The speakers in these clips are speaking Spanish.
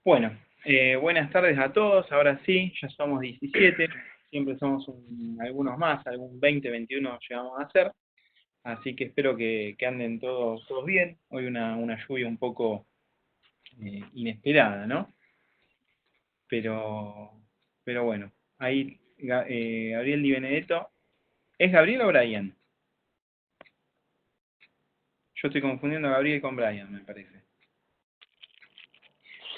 Bueno, buenas tardes a todos. Ahora sí, ya somos 17. Siempre somos algunos más, algún 20, 21 llegamos a ser. Así que espero que anden todos bien. Hoy una lluvia un poco inesperada, ¿no? Pero, pero bueno, ahí Gabriel Di Benedetto. ¿Es Gabriel o Brian? Yo estoy confundiendo a Gabriel con Brian, me parece.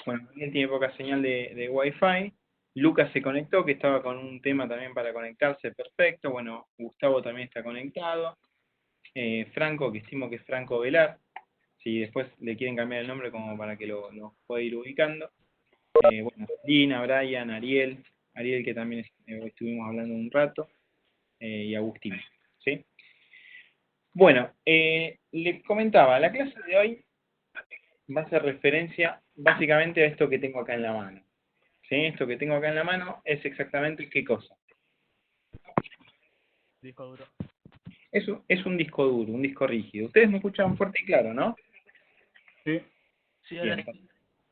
Bueno, Gabriel tiene poca señal de Wi-Fi. Lucas se conectó, que estaba con un tema también para conectarse, perfecto. Bueno, Gustavo también está conectado. Franco, que estimo que es Franco Velar. Si después le quieren cambiar el nombre como para que nos pueda ir ubicando. Bueno, Lina, Brian, Ariel que también estuvimos hablando un rato, y Agustín. ¿Sí? Bueno, les comentaba, la clase de hoy va a hacer referencia básicamente a esto que tengo acá en la mano. ¿Sí? Esto que tengo acá en la mano es exactamente qué cosa. Disco duro. Eso es un disco duro, un disco rígido. Ustedes me escuchan fuerte y claro, ¿no? Sí. Sí, Bien, ahora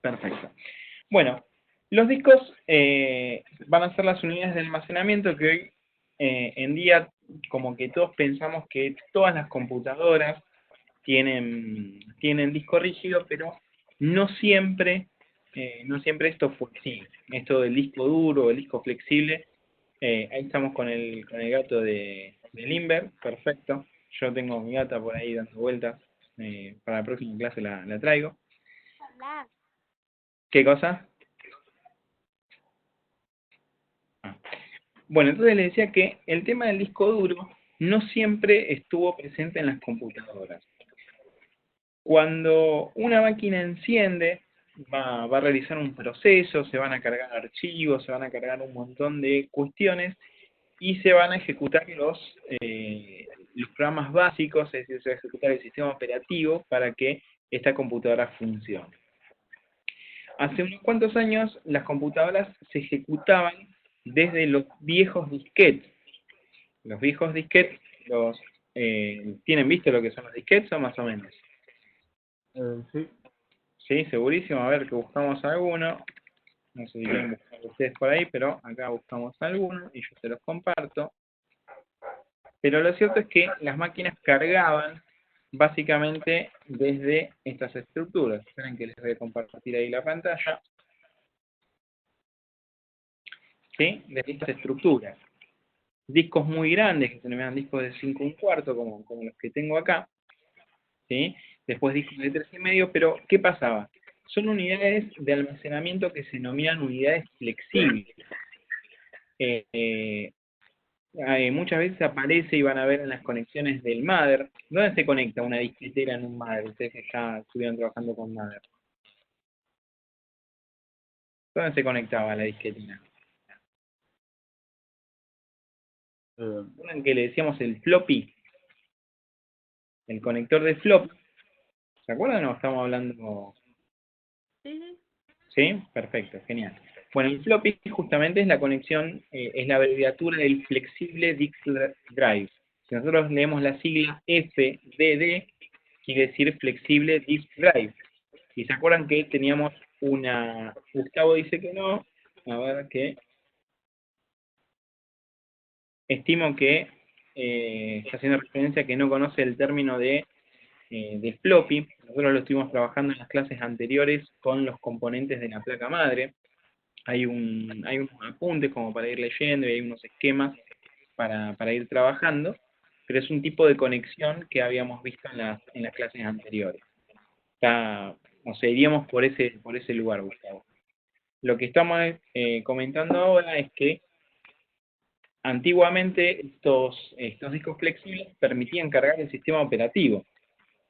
perfecto. Bueno, los discos van a ser las unidades de almacenamiento que hoy en día como que todos pensamos que todas las computadoras tienen disco rígido, pero no siempre, no siempre esto fue así. Esto del disco duro, el disco flexible, ahí estamos con el gato de Limber, perfecto. Yo tengo mi gata por ahí dando vueltas, para la próxima clase la traigo. ¿Qué cosa? Ah. Bueno, entonces les decía que el tema del disco duro no siempre estuvo presente en las computadoras. Cuando una máquina enciende, va a realizar un proceso, se van a cargar archivos, se van a cargar un montón de cuestiones y se van a ejecutar los programas básicos, es decir, se va a ejecutar el sistema operativo para que esta computadora funcione. Hace unos cuantos años las computadoras se ejecutaban desde los viejos disquetes. Los viejos disquetes, ¿tienen visto lo que son los disquetes o más o menos? sí. Sí, segurísimo. A ver, que buscamos alguno. No sé si quieren buscar ustedes por ahí, pero acá buscamos alguno y yo se los comparto. Pero lo cierto es que las máquinas cargaban básicamente desde estas estructuras. Esperen que les voy a compartir ahí la pantalla. ¿Sí? Desde estas estructuras. Discos muy grandes, que se denominan discos de 5 1/4, como los que tengo acá. ¿Sí? Después discos de 3,5, pero ¿qué pasaba? Son unidades de almacenamiento que se denominan unidades flexibles. Eh, muchas veces aparece y van a ver en las conexiones del Mother. ¿Dónde se conecta una disquetera en un Mother? Ustedes que ya estuvieron trabajando con Mother. ¿Dónde se conectaba la disquetera? Una en que le decíamos el floppy, el conector de flop. ¿Se acuerdan o estamos hablando? Sí. ¿Sí? Perfecto, genial. Bueno, el floppy justamente es la conexión, es la abreviatura del Flexible Disk Drive. Si nosotros leemos la sigla FDD, quiere decir Flexible Disk Drive. Y se acuerdan que teníamos una... Gustavo dice que no. A ver qué. Estimo que está haciendo referencia a que no conoce el término de floppy. Nosotros lo estuvimos trabajando en las clases anteriores con los componentes de la placa madre. Hay unos apuntes como para ir leyendo y hay unos esquemas para ir trabajando, pero es un tipo de conexión que habíamos visto en las clases anteriores. O sea, iríamos por ese lugar, Gustavo. Lo que estamos comentando ahora es que antiguamente estos discos flexibles permitían cargar el sistema operativo.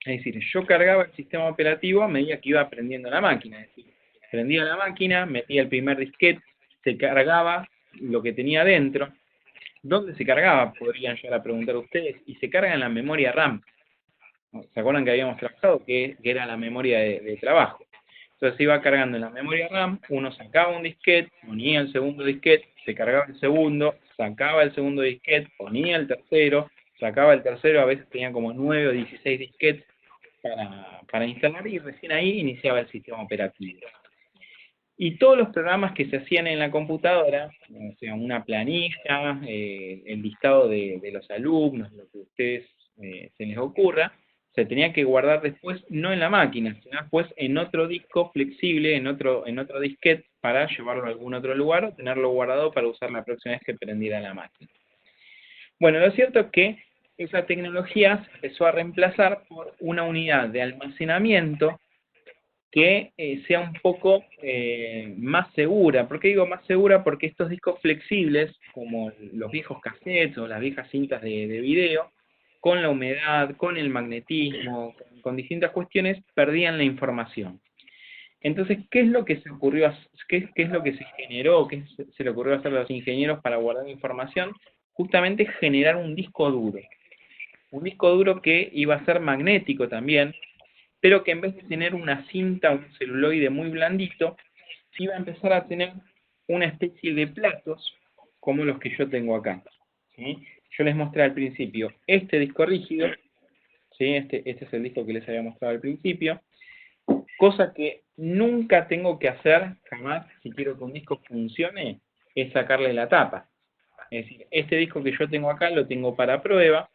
Es decir, yo cargaba el sistema operativo a medida que iba aprendiendo la máquina. Es decir, prendía la máquina, metía el primer disquete, se cargaba lo que tenía dentro. ¿Dónde se cargaba? Podrían llegar a preguntar ustedes. Y se carga en la memoria RAM. ¿Se acuerdan que habíamos trabajado que era la memoria de trabajo? Entonces se iba cargando en la memoria RAM, uno sacaba un disquete, ponía el segundo disquete, se cargaba el segundo, sacaba el segundo disquete, ponía el tercero, sacaba el tercero, a veces tenía como 9 o 16 disquetes para instalar y recién ahí iniciaba el sistema operativo. Y todos los programas que se hacían en la computadora, o sea, una planilla, el listado de los alumnos, lo que a ustedes se les ocurra, se tenía que guardar después, no en la máquina, sino después en otro disco flexible, en otro disquete, para llevarlo a algún otro lugar o tenerlo guardado para usar la próxima vez que prendiera la máquina. Bueno, lo cierto es que esa tecnología se empezó a reemplazar por una unidad de almacenamiento que sea un poco más segura. ¿Por qué digo más segura? Porque estos discos flexibles, como los viejos cassettes o las viejas cintas de video, con la humedad, con el magnetismo, con distintas cuestiones, perdían la información. Entonces, ¿qué es lo que se ocurrió, qué es lo que se generó, qué se le ocurrió hacer a los ingenieros para guardar información? Justamente generar un disco duro. Un disco duro que iba a ser magnético también, pero que en vez de tener una cinta, un celuloide muy blandito, iba a empezar a tener una especie de platos como los que yo tengo acá. ¿Sí? Yo les mostré al principio este disco rígido, ¿sí? Este es el disco que les había mostrado al principio, cosa que nunca tengo que hacer, jamás, si quiero que un disco funcione, es sacarle la tapa. Es decir, este disco que yo tengo acá lo tengo para prueba,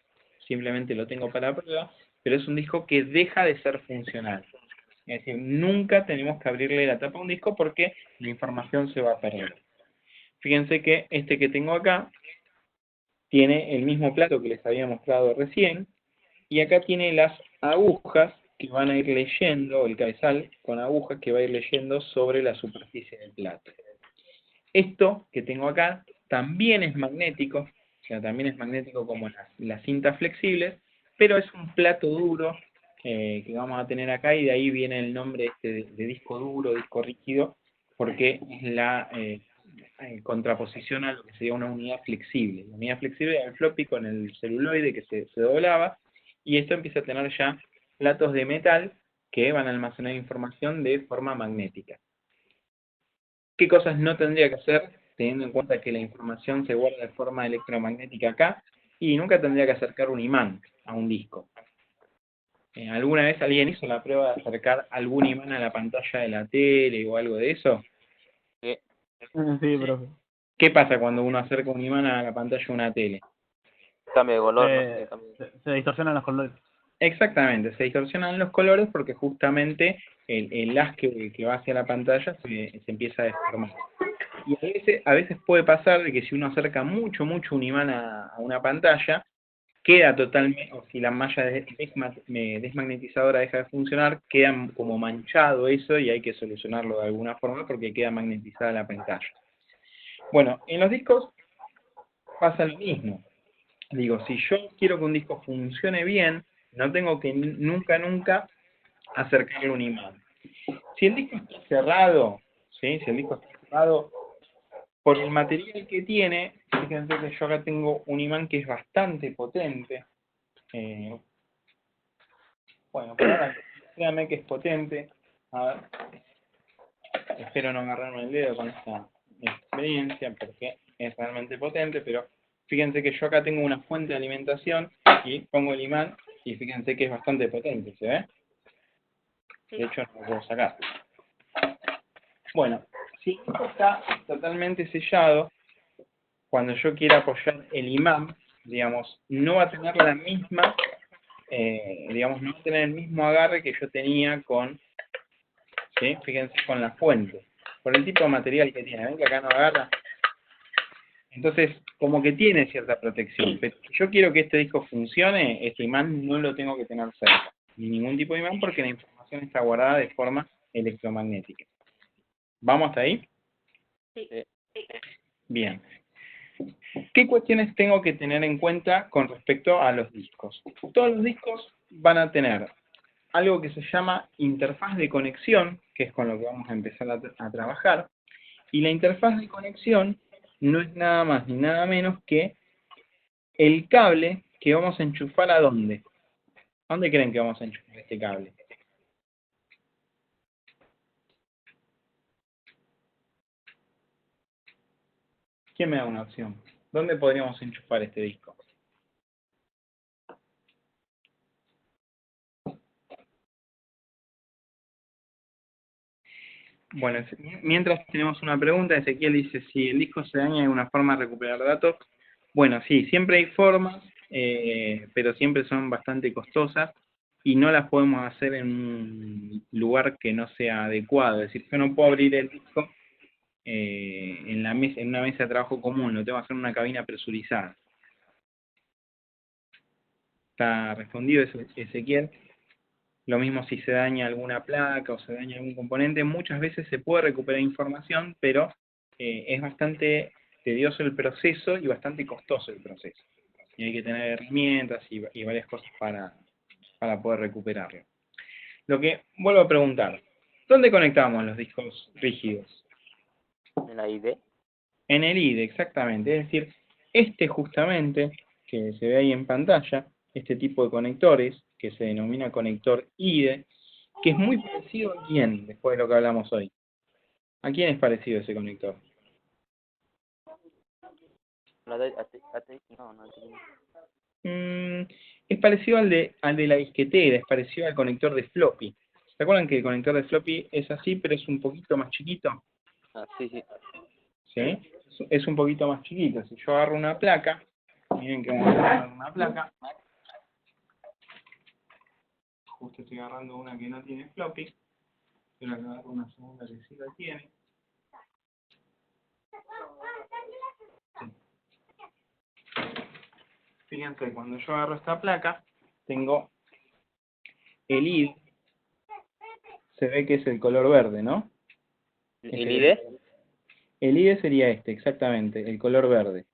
simplemente lo tengo para prueba, pero es un disco que deja de ser funcional. Es decir, nunca tenemos que abrirle la tapa a un disco porque la información se va a perder. Fíjense que este que tengo acá tiene el mismo plato que les había mostrado recién, y acá tiene las agujas que van a ir leyendo, el cabezal con agujas que va a ir leyendo sobre la superficie del plato. Esto que tengo acá también es magnético, o sea, también es magnético como las cintas flexibles, pero es un plato duro que vamos a tener acá, y de ahí viene el nombre este de disco duro, disco rígido, porque es la contraposición a lo que sería una unidad flexible. La unidad flexible era el floppy con el celuloide que se doblaba, y esto empieza a tener ya platos de metal que van a almacenar información de forma magnética. ¿Qué cosas no tendría que hacer, teniendo en cuenta que la información se guarda de forma electromagnética acá? Y nunca tendría que acercar un imán a un disco. ¿Alguna vez alguien hizo la prueba de acercar algún imán a la pantalla de la tele o algo de eso? Sí, profe. ¿Qué pasa cuando uno acerca un imán a la pantalla de una tele? Cambio de color, ¿no? Se distorsionan los colores. Exactamente, se distorsionan los colores porque justamente el haz que va hacia la pantalla se empieza a deformar. Y a veces puede pasar de que si uno acerca mucho un imán a una pantalla, queda totalmente, o si la malla desmagnetizadora deja de funcionar, queda como manchado eso y hay que solucionarlo de alguna forma porque queda magnetizada la pantalla. Bueno, en los discos pasa lo mismo. Digo, si yo quiero que un disco funcione bien, no tengo que nunca acercarle un imán. Si el disco está cerrado, ¿sí? Si el disco está cerrado, por el material que tiene, fíjense que yo acá tengo un imán que es bastante potente. Bueno, por ahora, créanme que es potente. A ver, espero no agarrarme el dedo con esta experiencia porque es realmente potente, pero fíjense que yo acá tengo una fuente de alimentación y pongo el imán y fíjense que es bastante potente, ¿se ve? De hecho, no lo puedo sacar. Bueno, si el disco está totalmente sellado, cuando yo quiera apoyar el imán, digamos, no va a tener la misma, digamos, no va a tener el mismo agarre que yo tenía con, ¿sí? Fíjense, con la fuente, por el tipo de material que tiene. ¿Ven que acá no agarra? Entonces, como que tiene cierta protección, pero si yo quiero que este disco funcione, este imán no lo tengo que tener cerca, ni ningún tipo de imán, porque la información está guardada de forma electromagnética. ¿Vamos hasta ahí? Sí. Bien. ¿Qué cuestiones tengo que tener en cuenta con respecto a los discos? Todos los discos van a tener algo que se llama interfaz de conexión, que es con lo que vamos a empezar a trabajar, y la interfaz de conexión no es nada más ni nada menos que el cable que vamos a enchufar ¿a dónde? ¿A dónde creen que vamos a enchufar este cable? ¿Quién me da una opción? ¿Dónde podríamos enchufar este disco? Bueno, mientras tenemos una pregunta, Ezequiel dice si el disco se daña, ¿hay alguna forma de recuperar datos? Bueno, sí, siempre hay formas, pero siempre son bastante costosas y no las podemos hacer en un lugar que no sea adecuado. Es decir, yo no puedo abrir el disco en una mesa de trabajo común, lo tengo que hacer en una cabina presurizada. ¿Está respondido eso, Ezequiel? Lo mismo si se daña alguna placa o se daña algún componente, muchas veces se puede recuperar información, pero es bastante tedioso el proceso y bastante costoso el proceso. Y hay que tener herramientas y varias cosas para poder recuperarlo. Lo que vuelvo a preguntar, ¿dónde conectamos los discos rígidos? En la ID. En el IDE, exactamente. Es decir, este justamente, que se ve ahí en pantalla, este tipo de conectores, que se denomina conector IDE, que es muy parecido a quién, después de lo que hablamos hoy. ¿A quién es parecido ese conector? No, no. Es parecido al de la disquetera, es parecido al conector de floppy. ¿Se acuerdan que el conector de floppy es así, pero es un poquito más chiquito? Ah, sí, sí. ¿Sí? Es un poquito más chiquito. Si yo agarro una placa, miren que vamos a agarrar una placa. Justo estoy agarrando una que no tiene floppy, pero acá agarro una segunda que sí la tiene. Fíjense, cuando yo agarro esta placa, tengo el ID, se ve que es el color verde, ¿no? ¿El ID? El ID sería este, exactamente, el color verde.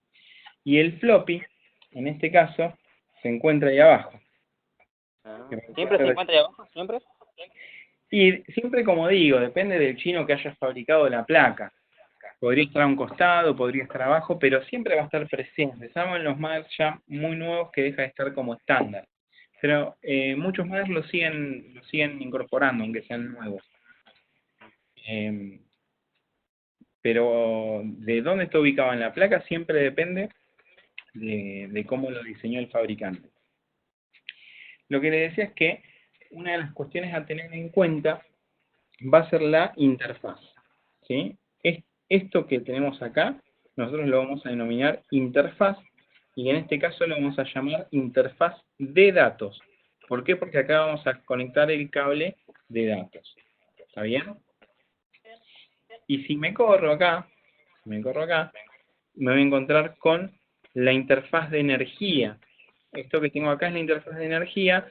Y el floppy, en este caso, se encuentra ahí abajo. ¿Siempre se encuentra ahí abajo? ¿Siempre? Y siempre, como digo, depende del chino que haya fabricado la placa. Podría estar a un costado, podría estar abajo, pero siempre va a estar presente. Estamos en los modelos ya muy nuevos que deja de estar como estándar. Pero muchos modelos lo siguen incorporando, aunque sean nuevos. Pero de dónde está ubicado en la placa siempre depende de cómo lo diseñó el fabricante. Lo que les decía es que una de las cuestiones a tener en cuenta va a ser la interfaz. ¿Sí? Esto que tenemos acá, nosotros lo vamos a denominar interfaz, y en este caso lo vamos a llamar interfaz de datos. ¿Por qué? Porque acá vamos a conectar el cable de datos. ¿Está bien? Y si me corro acá, me voy a encontrar con la interfaz de energía. Esto que tengo acá es la interfaz de energía,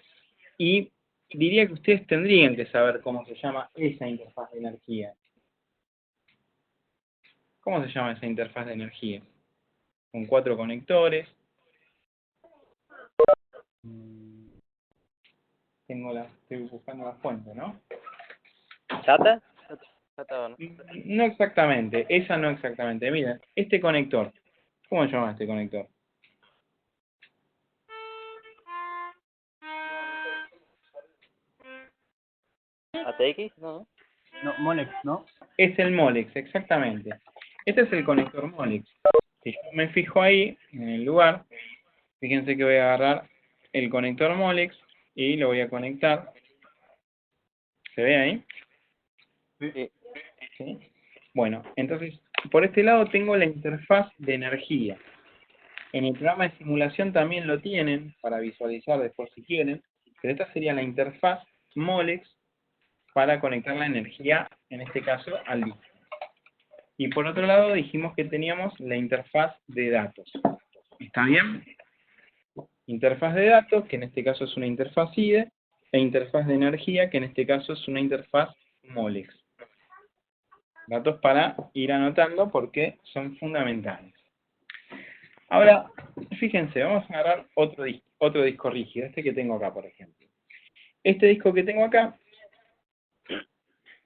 y diría que ustedes tendrían que saber cómo se llama esa interfaz de energía. ¿Cómo se llama esa interfaz de energía? Con 4 conectores. Estoy buscando la fuente, ¿no? ¿Chata? ¿Chata o no? No exactamente, esa no exactamente. Miren, este conector, ¿cómo se llama este conector? ¿ATX? No. No, Molex, ¿no? Es el Molex, exactamente. Este es el conector Molex. Si yo me fijo ahí, en el lugar, fíjense que voy a agarrar el conector Molex y lo voy a conectar. ¿Se ve ahí? Sí. ¿Sí? Bueno, entonces, por este lado tengo la interfaz de energía. En el programa de simulación también lo tienen, para visualizar después si quieren, pero esta sería la interfaz Molex para conectar la energía, en este caso, al disco. Y por otro lado dijimos que teníamos la interfaz de datos. ¿Está bien? Interfaz de datos, que en este caso es una interfaz IDE, e interfaz de energía, que en este caso es una interfaz Molex. Datos para ir anotando porque son fundamentales. Ahora, fíjense, vamos a agarrar otro disco rígido, este que tengo acá, por ejemplo. Este disco que tengo acá,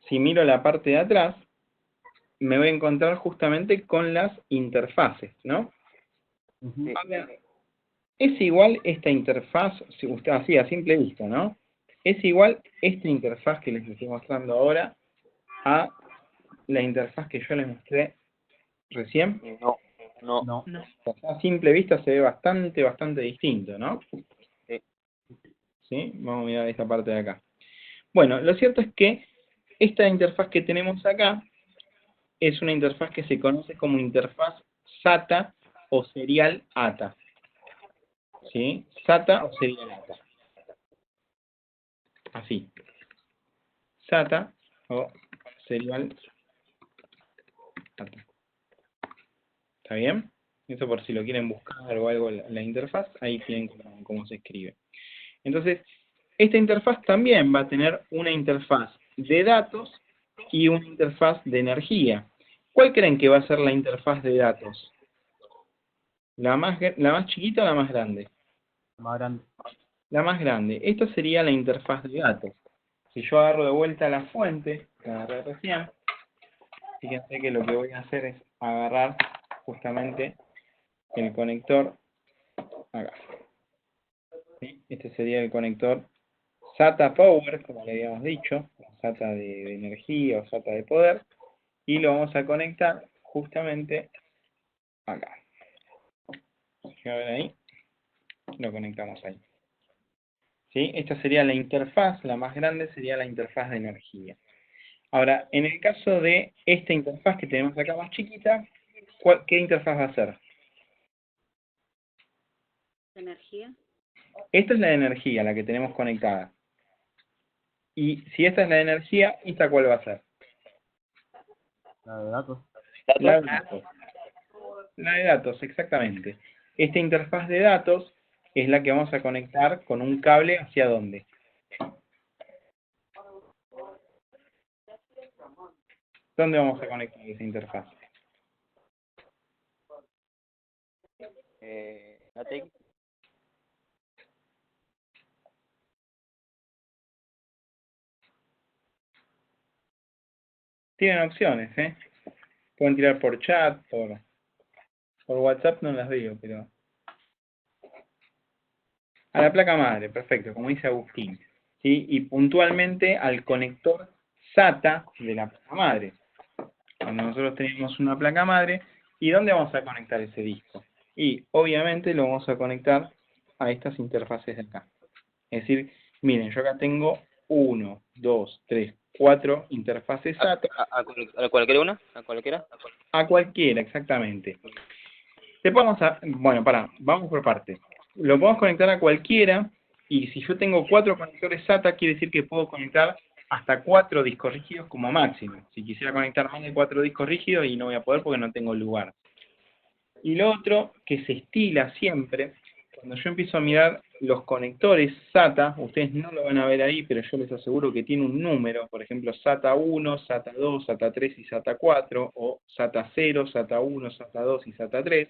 si miro la parte de atrás, me voy a encontrar justamente con las interfaces, ¿no? Ujú. Ahora, es igual esta interfaz, si usted así a simple vista, ¿no? Es igual esta interfaz que les estoy mostrando ahora a la interfaz que yo les mostré recién. No. No. No. A simple vista se ve bastante distinto, ¿no? Sí. ¿Sí? Vamos a mirar esta parte de acá. Bueno, lo cierto es que esta interfaz que tenemos acá es una interfaz que se conoce como interfaz SATA o serial ATA. ¿Sí? SATA o serial ATA. Así. SATA o serial ATA. ¿Está bien? Eso por si lo quieren buscar o algo la interfaz, ahí tienen cómo se escribe. Entonces, esta interfaz también va a tener una interfaz de datos y una interfaz de energía. ¿Cuál creen que va a ser la interfaz de datos? ¿La más chiquita o la más grande? Más grande. La más grande. Esta sería la interfaz de datos. Si yo agarro de vuelta la fuente, la agarré recién, fíjense que lo que voy a hacer es agarrar justamente el conector acá. ¿Sí? Este sería el conector SATA Power, como le habíamos dicho, SATA de energía o SATA de poder, y lo vamos a conectar justamente acá. Si ven ahí, lo conectamos ahí. ¿Sí? Esta sería la interfaz, la más grande sería la interfaz de energía. Ahora, en el caso de esta interfaz que tenemos acá más chiquita, ¿qué interfaz va a ser? ¿Energía? Esta es la de energía, la que tenemos conectada. Y si esta es la de energía, ¿esta cuál va a ser? La de datos. La de datos. La de datos, exactamente. Esta interfaz de datos es la que vamos a conectar con un cable hacia dónde. ¿Dónde vamos a conectar esa interfaz? ATX. Tienen opciones, ¿eh? Pueden tirar por chat, por WhatsApp no las veo, pero... A la placa madre, perfecto, como dice Agustín. ¿Sí? Y puntualmente al conector SATA de la placa madre. Cuando nosotros tenemos una placa madre, ¿y dónde vamos a conectar ese disco? Y obviamente lo vamos a conectar a estas interfaces de acá. Es decir, miren, yo acá tengo 1, 2, 3, 4 interfaces SATA. ¿A cualquiera una? ¿A cualquiera? A cualquiera, exactamente. Bueno, vamos por partes. Lo podemos conectar a cualquiera, y si yo tengo 4 conectores SATA, quiere decir que puedo conectar hasta 4 discos rígidos como máximo. Si quisiera conectar más de 4 discos rígidos, y no voy a poder porque no tengo lugar. Y lo otro, que se estila siempre, cuando yo empiezo a mirar los conectores SATA, ustedes no lo van a ver ahí, pero yo les aseguro que tiene un número, por ejemplo, SATA 1, SATA 2, SATA 3 y SATA 4, o SATA 0, SATA 1, SATA 2 y SATA 3.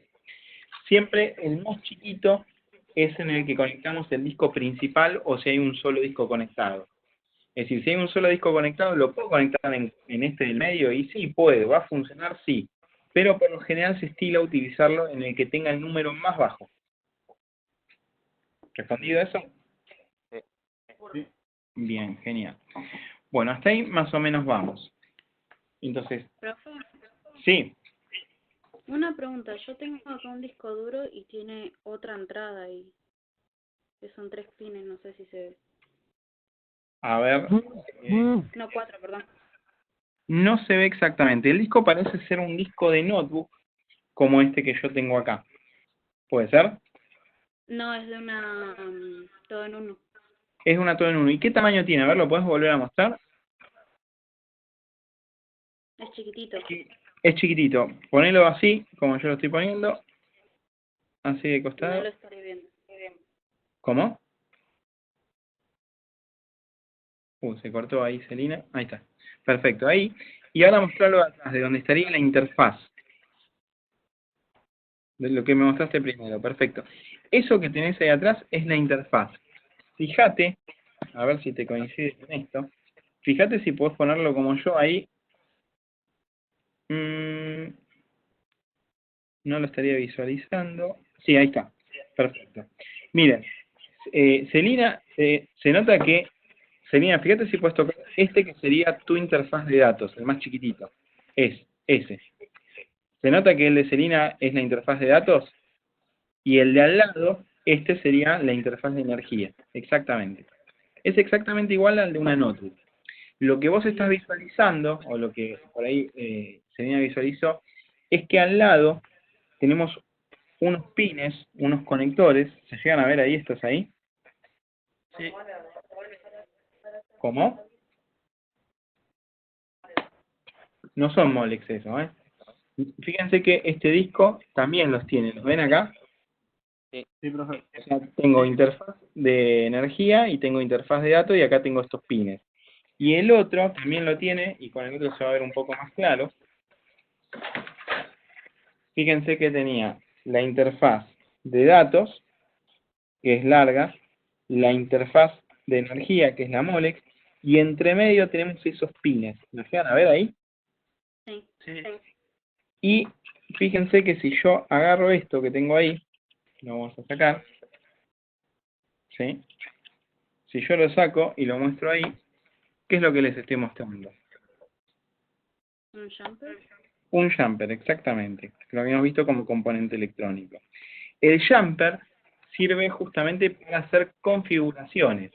Siempre el más chiquito es en el que conectamos el disco principal o si hay un solo disco conectado. Es decir, si hay un solo disco conectado, ¿lo puedo conectar en este del medio? Y sí, puede, va a funcionar, sí. Pero por lo general se estila utilizarlo en el que tenga el número más bajo. ¿Respondido eso? Sí. Bien, genial. Bueno, hasta ahí más o menos vamos. Entonces, Profe, sí, una pregunta. Yo tengo acá un disco duro y tiene otra entrada ahí. Que son 3 pines, no sé si se ve. a ver, No, 4, perdón. no se ve exactamente. El disco parece ser un disco de notebook como este que yo tengo acá. ¿Puede ser? No, es de una... todo en uno. Es una todo en uno. ¿Y qué tamaño tiene? A ver, ¿lo puedes volver a mostrar? Es chiquitito. Es chiquitito. Ponelo así, como yo lo estoy poniendo. Así de No costado. lo estaré viendo. ¿Cómo? Se cortó ahí, Celina. Ahí está. Perfecto, ahí. Y ahora mostrarlo atrás, de donde estaría la interfaz. De lo que me mostraste primero. Perfecto. Eso que tenés ahí atrás es la interfaz. Fíjate, a ver si te coincide con esto. Fíjate si podés ponerlo como yo ahí. No lo estaría visualizando. Sí, ahí está. Perfecto. Miren, Celina, se nota que, Celina, fíjate si puedes tocar este que sería tu interfaz de datos, el más chiquitito. Es ese. Se nota que el de Celina es la interfaz de datos y el de al lado, este sería la interfaz de energía. Exactamente. Es exactamente igual al de una notebook. Lo que vos estás visualizando, o lo que por ahí Selena visualizó, es que al lado tenemos unos pines, unos conectores. ¿Se llegan a ver ahí estos ahí? Sí. ¿Cómo? No son Molex eso, ¿eh? Fíjense que este disco también los tiene. ¿Los ven acá? Sí, profe. O sea, tengo interfaz de energía y tengo interfaz de datos y acá tengo estos pines. Y el otro también lo tiene, y con el otro se va a ver un poco más claro. Fíjense que tenía la interfaz de datos, que es larga, la interfaz de energía, que es la Molex, y entre medio tenemos esos pines. ¿Los llegan a ver ahí? Sí. Sí. Y fíjense que si yo agarro esto que tengo ahí, lo vamos a sacar, ¿sí? Si yo lo saco y lo muestro ahí, ¿qué es lo que les estoy mostrando? ¿Un jumper? Un jumper, exactamente. Lo habíamos visto como componente electrónico. El jumper sirve justamente para hacer configuraciones.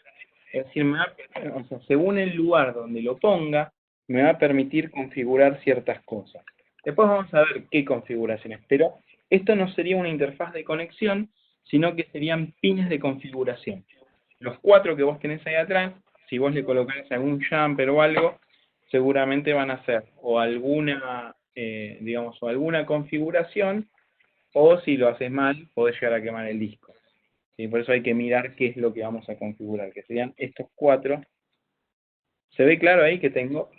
Es decir, o sea, según el lugar donde lo ponga, me va a permitir configurar ciertas cosas. Después vamos a ver qué configuraciones, pero esto no sería una interfaz de conexión, sino que serían pines de configuración. Los 4 que vos tenés ahí atrás, si vos le colocás algún jumper o algo, seguramente van a ser o alguna, digamos, o alguna configuración, o si lo haces mal, podés llegar a quemar el disco. ¿Sí? Por eso hay que mirar qué es lo que vamos a configurar, que serían estos 4. ¿Se ve claro ahí que tengo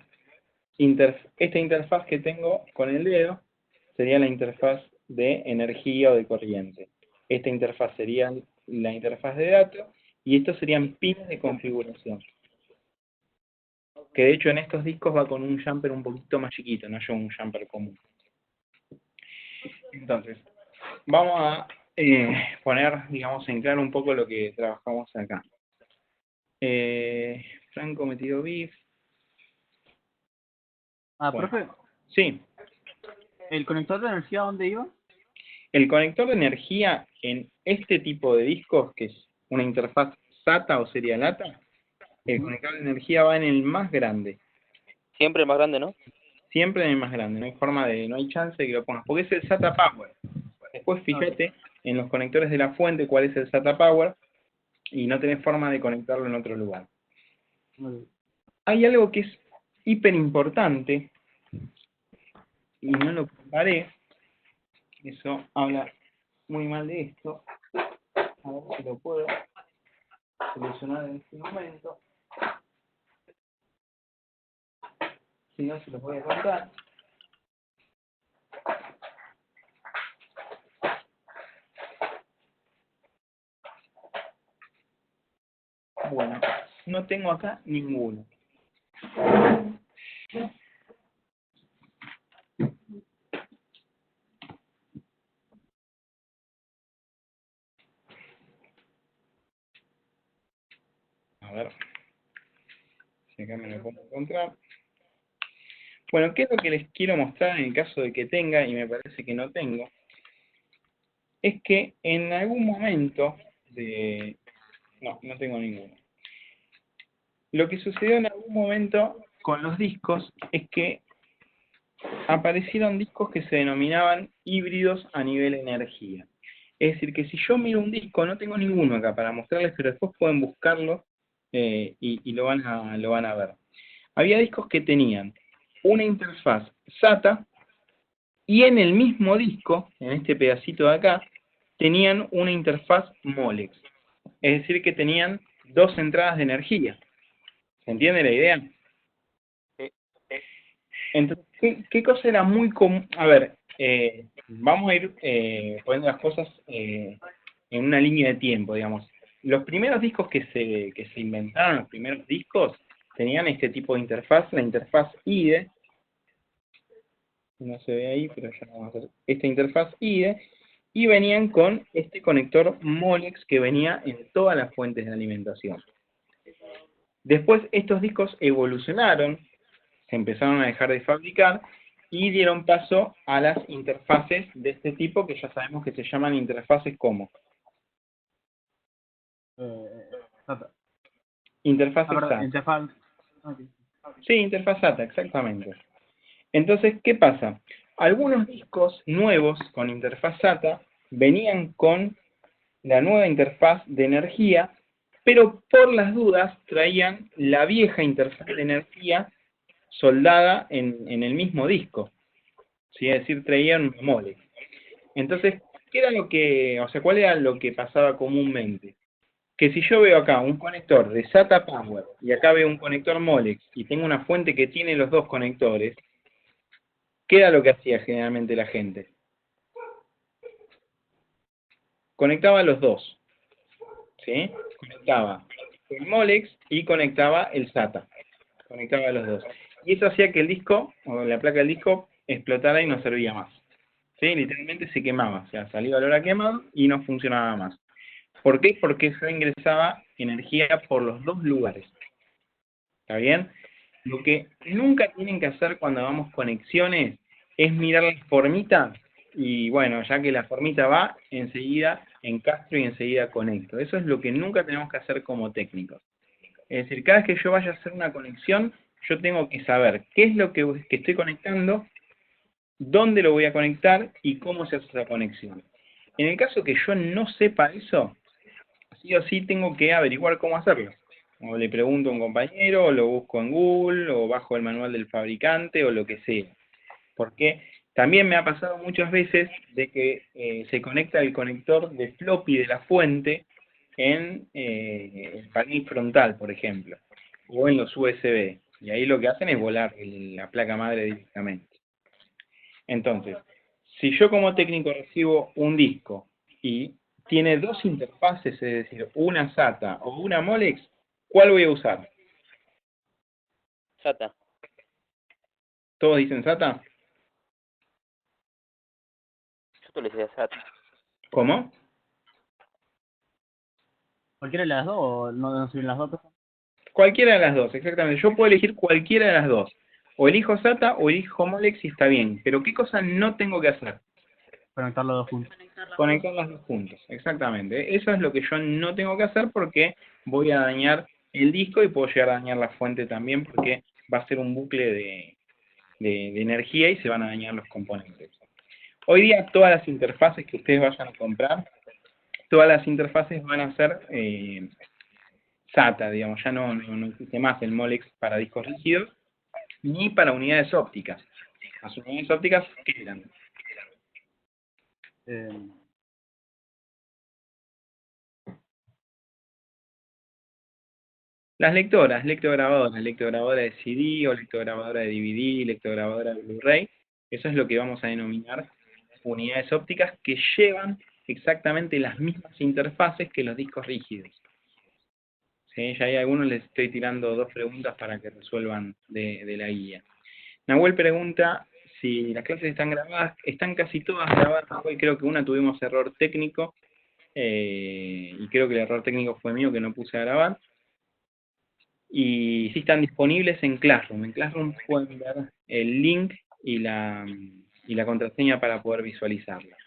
esta interfaz que tengo con el dedo? Sería la interfaz de energía o de corriente. Esta interfaz sería la interfaz de datos y estos serían pines de configuración. Que de hecho en estos discos va con un jumper un poquito más chiquito, no yo un jumper común. Entonces, vamos a poner, digamos, en claro un poco lo que trabajamos acá. Franco metido BIF. Bueno, Profe, sí, ¿el conector de energía dónde iba? el conector de energía en este tipo de discos, que es una interfaz SATA o serial ATA, el conector de energía va en el más grande. Siempre el más grande, ¿no? Siempre en el más grande, no hay chance de que lo pongas, porque es el SATA Power. Después fíjate en los conectores de la fuente cuál es el SATA Power y no tenés forma de conectarlo en otro lugar. Hay algo que es hiper importante y no lo comparé, eso habla muy mal de esto. A ver si lo puedo solucionar en este momento. Si no, se los voy a contar. Bueno, no tengo acá ninguno. A ver si acá me lo puedo encontrar. Bueno, ¿qué es lo que les quiero mostrar en el caso de que tenga, y me parece que no tengo? Es que en algún momento de... No, no tengo ninguno. Lo que sucedió en algún momento con los discos es que aparecieron discos que se denominaban híbridos a nivel energía. Es decir, que si yo miro un disco, no tengo ninguno acá para mostrarles, pero después pueden buscarlo y lo van a ver. Había discos que tenían una interfaz SATA y en el mismo disco, en este pedacito de acá, tenían una interfaz Molex. Es decir, que tenían 2 entradas de energía. ¿Se entiende la idea? Sí. Entonces, ¿qué cosa era muy común? A ver, vamos a ir poniendo las cosas en una línea de tiempo, digamos. Los primeros discos que se inventaron, los primeros discos, tenían este tipo de interfaz, la interfaz IDE. No se ve ahí, pero ya vamos a hacer esta interfaz IDE. Y venían con este conector Molex que venía en todas las fuentes de alimentación. Después estos discos evolucionaron, se empezaron a dejar de fabricar y dieron paso a las interfaces de este tipo que ya sabemos que se llaman interfaces como SATA. interfaces Perdón, SATA. interfaz. Okay. Sí, interfaz SATA, exactamente. Entonces, ¿qué pasa? Algunos discos nuevos con interfaz SATA venían con la nueva interfaz de energía, pero por las dudas traían la vieja interfaz de energía soldada en el mismo disco. ¿Sí? Es decir, traían un Molex. Entonces, ¿qué era lo que, o sea, cuál era lo que pasaba comúnmente? Que si yo veo acá un conector de SATA Power y acá veo un conector Molex y tengo una fuente que tiene los dos conectores, ¿qué era lo que hacía generalmente la gente? Conectaba los dos, ¿sí? Conectaba el Molex y conectaba el SATA. Conectaba los dos. Y eso hacía que el disco, o la placa del disco, explotara y no servía más. ¿Sí? Literalmente se quemaba, o sea, salía olor a quemado y no funcionaba más. ¿Por qué? Porque se ingresaba energía por los dos lugares. ¿Está bien? Lo que nunca tienen que hacer cuando hagamos conexiones es mirar la formita y bueno, ya que la formita va, enseguida encastro y enseguida conecto. Eso es lo que nunca tenemos que hacer como técnicos. Es decir, cada vez que yo vaya a hacer una conexión, yo tengo que saber qué es lo que estoy conectando, dónde lo voy a conectar y cómo se hace esa conexión. En el caso que yo no sepa eso, sí o sí tengo que averiguar cómo hacerlo. O le pregunto a un compañero, o lo busco en Google, o bajo el manual del fabricante, o lo que sea. Porque también me ha pasado muchas veces de que se conecta el conector de floppy de la fuente en el panel frontal, por ejemplo, o en los USB. Y ahí lo que hacen es volar la placa madre directamente. Entonces, si yo como técnico recibo un disco y tiene dos interfaces, es decir, una SATA o una Molex, ¿cuál voy a usar? SATA. ¿Todos dicen SATA? Yo te le decía SATA. ¿Cómo? ¿Cualquiera de las dos o no sirven las dos? Cualquiera de las dos, exactamente. Yo puedo elegir cualquiera de las dos. O elijo SATA o elijo Molex y está bien. Pero ¿qué cosa no tengo que hacer? Conectar los dos juntos. Conectar las dos juntos, exactamente. Eso es lo que yo no tengo que hacer porque voy a dañar el disco y puedo llegar a dañar la fuente también porque va a ser un bucle de energía y se van a dañar los componentes. Hoy día todas las interfaces que ustedes vayan a comprar, todas las interfaces van a ser SATA, digamos, ya no existe más el Molex para discos rígidos ni para unidades ópticas. Las unidades ópticas quedan. Las lectoras, lectograbadora de CD o lectograbadora de DVD, lectograbadora de Blu-ray, eso es lo que vamos a denominar unidades ópticas que llevan exactamente las mismas interfaces que los discos rígidos. ¿Sí? Ya hay algunos les estoy tirando dos preguntas para que resuelvan de la guía. Nahuel pregunta si las clases están grabadas. Están casi todas grabadas. Hoy creo que una tuvimos error técnico y creo que el error técnico fue mío que no puse a grabar. Y sí están disponibles en Classroom. En Classroom pueden ver el link y la contraseña para poder visualizarla.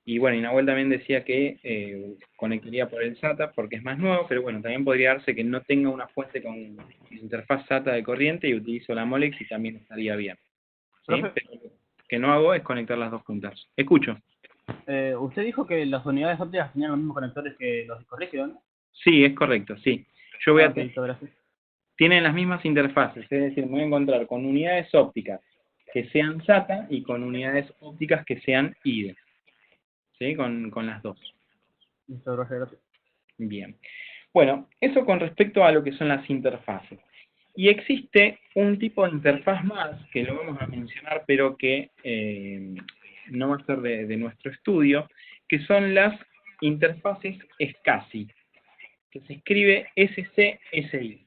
Y bueno, y Nahuel también decía que conectaría por el SATA porque es más nuevo, pero bueno, también podría darse que no tenga una fuente con interfaz SATA de corriente y utilizo la Molex y también estaría bien. ¿Sí? Pero lo que no hago es conectar las dos juntas. Escucho. Usted dijo que las unidades ópticas tenían los mismos conectores que los discos rígidos, ¿no? Sí, es correcto, sí. Yo voy a Ok, gracias. tienen las mismas interfaces, es decir, me voy a encontrar con unidades ópticas que sean SATA y con unidades ópticas que sean IDE. ¿Sí? Con las dos. Listo, gracias. Bien. Bueno, eso con respecto a lo que son las interfaces. Y existe un tipo de interfaz más, que lo vamos a mencionar, pero que no va a ser de nuestro estudio, que son las interfaces SCSI, que se escribe SCSI.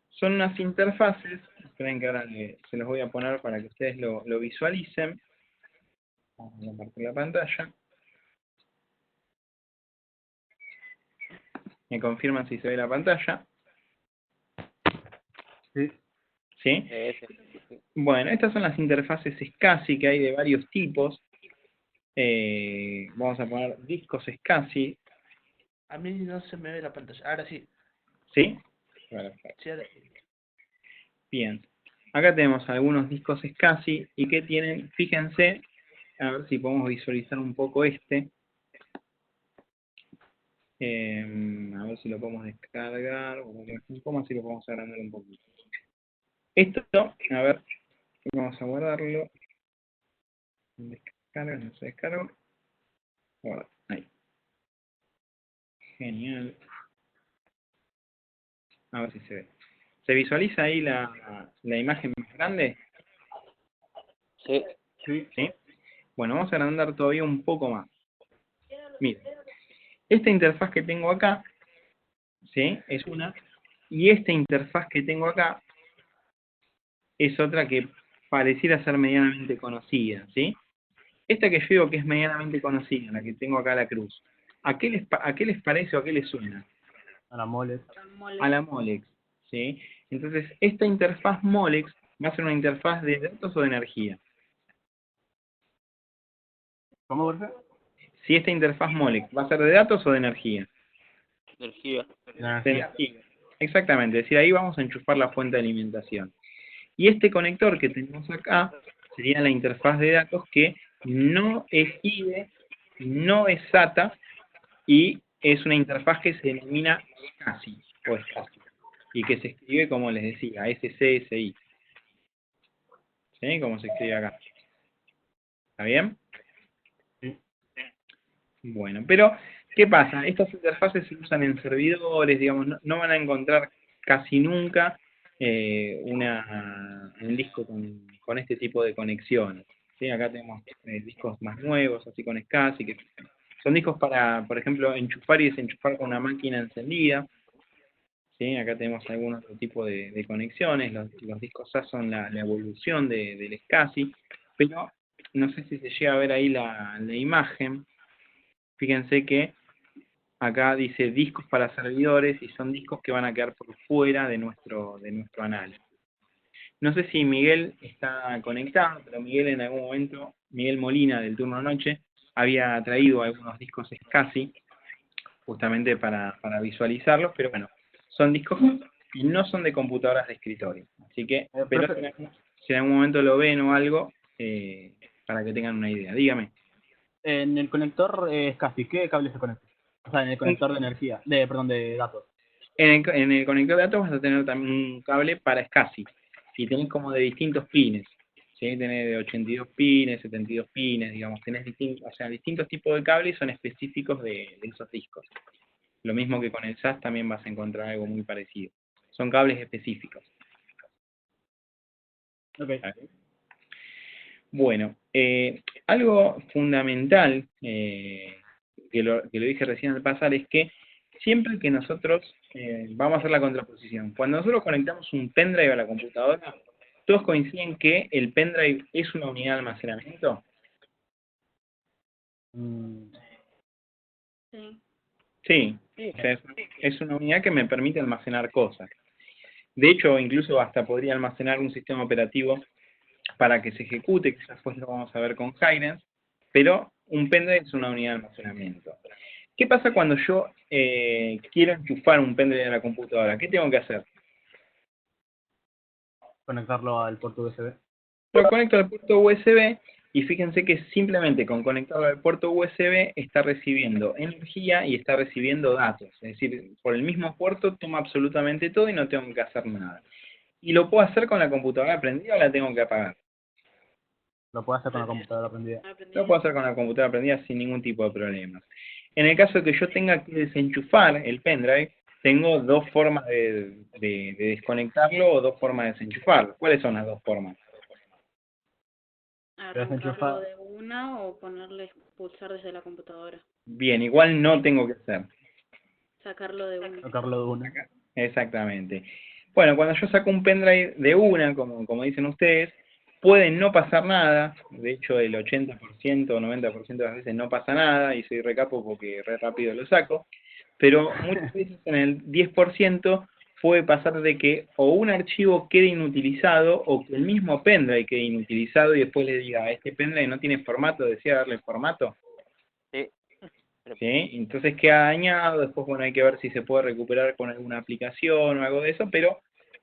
Son unas interfaces, esperen que ahora se los voy a poner para que ustedes lo visualicen. Vamos a compartir la pantalla. Me confirman si se ve la pantalla. Sí. ¿Sí? Sí. Bueno, estas son las interfaces SCSI que hay de varios tipos. Vamos a poner discos SCSI. A mí no se me ve la pantalla. Ahora sí. ¿Sí? Perfecto. Bien. Acá tenemos algunos discos SCSI y que tienen, fíjense, a ver si podemos visualizar un poco este. A ver si lo podemos descargar, un poco más si lo podemos agrandar un poquito. Esto, a ver, vamos a guardarlo. Descarga, no se descarga. Guarda, ahí. Genial. A ver si se ve. ¿Se visualiza ahí la imagen más grande? Sí. Sí. ¿Sí? Bueno, vamos a agrandar todavía un poco más. Miren, esta interfaz que tengo acá, ¿sí? Es una. Y esta interfaz que tengo acá es otra que pareciera ser medianamente conocida, ¿sí? Esta que yo digo que es medianamente conocida, la que tengo acá la cruz, ¿a qué les parece o a qué les suena? A la mole. A la Molex, ¿sí? Entonces, esta interfaz Molex va a ser una interfaz de datos o de energía. ¿Cómo, Jorge? Si esta interfaz Molex va a ser de datos o de energía. Energía. La De energía. energía. Exactamente, es decir, ahí vamos a enchufar la fuente de alimentación. Y este conector que tenemos acá sería la interfaz de datos que no es IDE, no es SATA y es una interfaz que se denomina SCSI o SCSI y que se escribe como les decía, SCSI. ¿Sí? Como se escribe acá. ¿Está bien? Sí. Bueno, pero ¿qué pasa? Estas interfaces se usan en servidores, digamos, no van a encontrar casi nunca un disco con este tipo de conexiones. ¿Sí? Acá tenemos discos más nuevos, así con SCSI, que son discos para, por ejemplo, enchufar y desenchufar con una máquina encendida. ¿Sí? Acá tenemos algún otro tipo de conexiones, los discos SAS son la evolución del SCSI, pero no sé si se llega a ver ahí la imagen. Fíjense que acá dice discos para servidores y son discos que van a quedar por fuera de nuestro análisis. No sé si Miguel está conectado, pero Miguel en algún momento, Miguel Molina del turno noche, había traído algunos discos SCSI justamente para visualizarlos, pero bueno, son discos que no son de computadoras de escritorio. Así que, pero si en algún momento lo ven o algo, para que tengan una idea. Dígame. En el conector SCSI, ¿qué cable se conecta? O sea, en el conector de energía, de datos. En el conector de datos vas a tener también un cable para SCSI. Y tenés como de distintos pines. ¿Sí? Tenés de 82 pines, 72 pines, digamos. Tenés distintos tipos de cables y son específicos de esos discos. Lo mismo que con el SAS también vas a encontrar algo muy parecido. Son cables específicos. Ok. Bueno, algo fundamental que lo dije recién al pasar es que siempre que nosotros vamos a hacer la contraposición, cuando nosotros conectamos un pendrive a la computadora, todos coinciden que el pendrive es una unidad de almacenamiento. Sí. Sí, o sea, es una unidad que me permite almacenar cosas. De hecho, incluso hasta podría almacenar un sistema operativo para que se ejecute, que después lo vamos a ver con Hirens, pero un pendrive es una unidad de almacenamiento. ¿Qué pasa cuando yo quiero enchufar un pendrive a la computadora? ¿Qué tengo que hacer? Conectarlo al puerto USB. Lo conecto al puerto USB y fíjense que simplemente con conectarlo al puerto USB está recibiendo energía y está recibiendo datos. Es decir, por el mismo puerto toma absolutamente todo y no tengo que hacer nada. ¿Y lo puedo hacer con la computadora prendida o la tengo que apagar? Lo puedo hacer con la computadora prendida. Lo puedo hacer con la computadora prendida sin ningún tipo de problema. En el caso de que yo tenga que desenchufar el pendrive, tengo dos formas de desconectarlo o dos formas de desenchufarlo. ¿Cuáles son las dos formas? Arrancarlo de una o ponerle pulsar desde la computadora. Bien, igual no tengo que hacer. Sacarlo de una. Sacarlo de una. Exactamente. Bueno, cuando yo saco un pendrive de una, como dicen ustedes, puede no pasar nada. De hecho, el 80% o 90% de las veces no pasa nada y soy recapo porque re rápido lo saco. Pero muchas veces en el 10% puede pasar de que o un archivo quede inutilizado o que el mismo pendrive quede inutilizado y después le diga, este pendrive no tiene formato, desea darle formato. Sí. ¿sí? Entonces queda dañado, después bueno hay que ver si se puede recuperar con alguna aplicación o algo de eso, pero